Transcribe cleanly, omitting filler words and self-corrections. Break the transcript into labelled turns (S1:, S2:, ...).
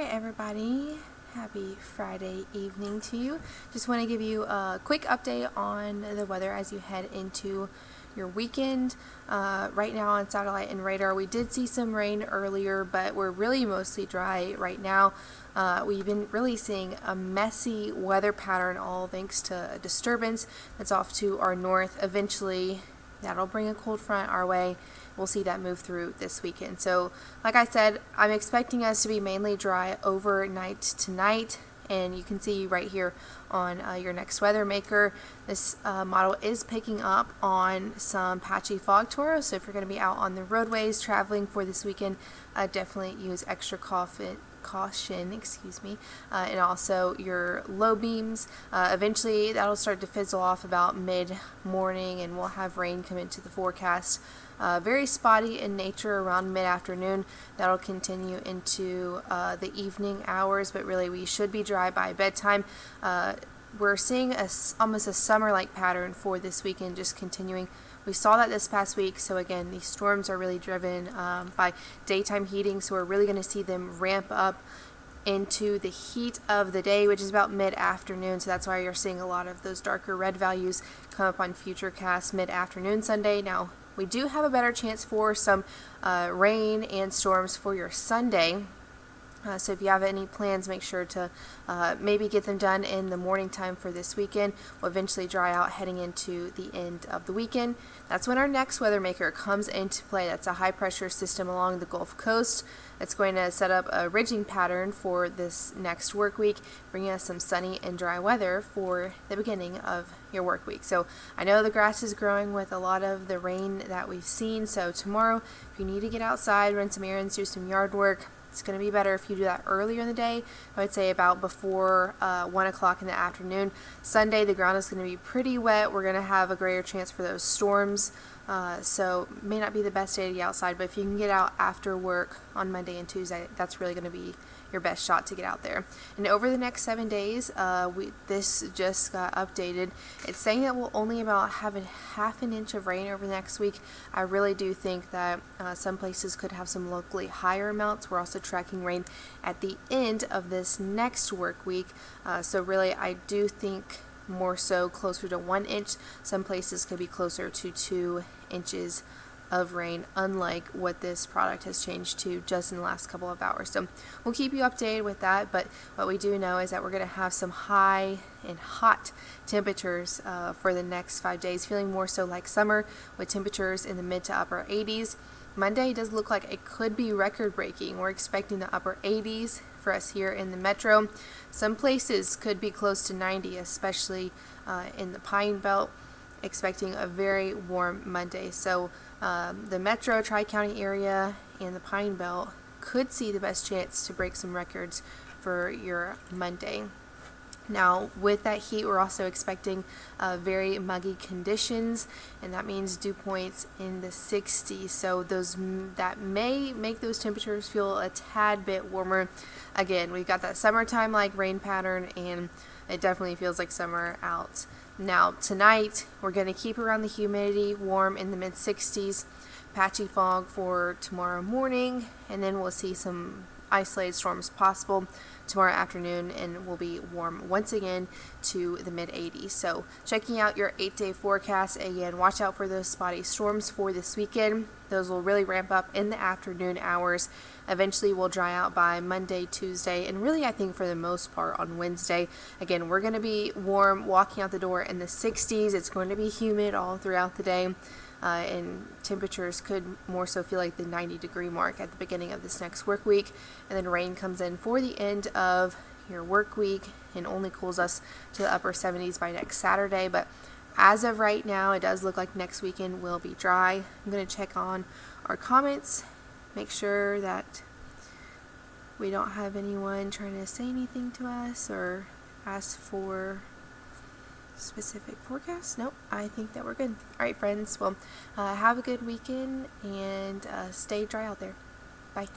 S1: Alright everybody, happy Friday evening to you. Just want to give you a quick update on the weather as you head into your weekend. Right now on satellite and radar we did see some rain earlier, but we're really mostly dry right now. We've been really seeing a messy weather pattern, all thanks to a disturbance that's off to our north. Eventually that'll bring a cold front our way. We'll see that move through this weekend. So like I said, I'm expecting us to be mainly dry overnight tonight, and you can see right here on your next weather maker, this model is picking up on some patchy fog tomorrow. So if you're going to be out on the roadways traveling for this weekend, definitely use extra caution, and also your low beams. Eventually that'll start to fizzle off about mid-morning, and we'll have rain come into the forecast. Very spotty in nature around mid-afternoon. That'll continue into the evening hours, but really we should be dry by bedtime. We're seeing almost a summer-like pattern for this weekend, just continuing. We saw that this past week, so again, these storms are really driven by daytime heating, so we're really going to see them ramp up into the heat of the day, which is about mid-afternoon. So that's why you're seeing a lot of those darker red values come up on Futurecast mid-afternoon Sunday. Now, we do have a better chance for some rain and storms for your Sunday. So if you have any plans, make sure to maybe get them done in the morning time for this weekend. We'll eventually dry out heading into the end of the weekend. That's when our next weather maker comes into play. That's a high pressure system along the Gulf Coast. It's going to set up a ridging pattern for this next work week, bringing us some sunny and dry weather for the beginning of your work week. So I know the grass is growing with a lot of the rain that we've seen. So tomorrow, if you need to get outside, run some errands, do some yard work, it's going to be better if you do that earlier in the day. I would say about before 1 o'clock in the afternoon. Sunday, the ground is going to be pretty wet. We're going to have a greater chance for those storms. So may not be the best day to get outside, but if you can get out after work on Monday and Tuesday, that's really going to be your best shot to get out there. And over the next 7 days, this just got updated. It's saying that we'll only about have a half an inch of rain over the next week. I really do think that some places could have some locally higher amounts. We're also tracking rain at the end of this next work week. So really, I do think more so closer to 1 inch. Some places could be closer to 2 inches of rain, unlike what this product has changed to just in the last couple of hours. So we'll keep you updated with that, but what we do know is that we're going to have some high and hot temperatures for the next 5 days, feeling more so like summer with temperatures in the mid to upper 80s. Monday does look like it could be record breaking. We're expecting the upper 80s for us here in the metro. Some places could be close to 90, especially in the Pine Belt. Expecting a very warm Monday. So the metro, Tri-County area, and the Pine Belt could see the best chance to break some records for your Monday. Now, with that heat, we're also expecting very muggy conditions, and that means dew points in the 60s. So that may make those temperatures feel a tad bit warmer. Again, we've got that summertime like rain pattern, and it definitely feels like summer out. Now, tonight, we're going to keep around the humidity warm in the mid-60s, patchy fog for tomorrow morning, and then we'll see some isolated storms possible tomorrow afternoon, and we'll be warm once again to the mid-80s. So checking out your 8-day forecast, again, watch out for those spotty storms for this weekend. Those will really ramp up in the afternoon hours. Eventually we'll dry out by Monday, Tuesday, and really I think for the most part on Wednesday. Again, we're going to be warm walking out the door in the 60s. It's going to be humid all throughout the day. And temperatures could more so feel like the 90-degree mark at the beginning of this next work week, and then rain comes in for the end of your work week and only cools us to the upper 70s by next Saturday. But as of right now, it does look like next weekend will be dry. I'm going to check on our comments, make sure that we don't have anyone trying to say anything to us or ask for specific forecast. Nope, I think that we're good. Alright friends, well, have a good weekend and stay dry out there. Bye.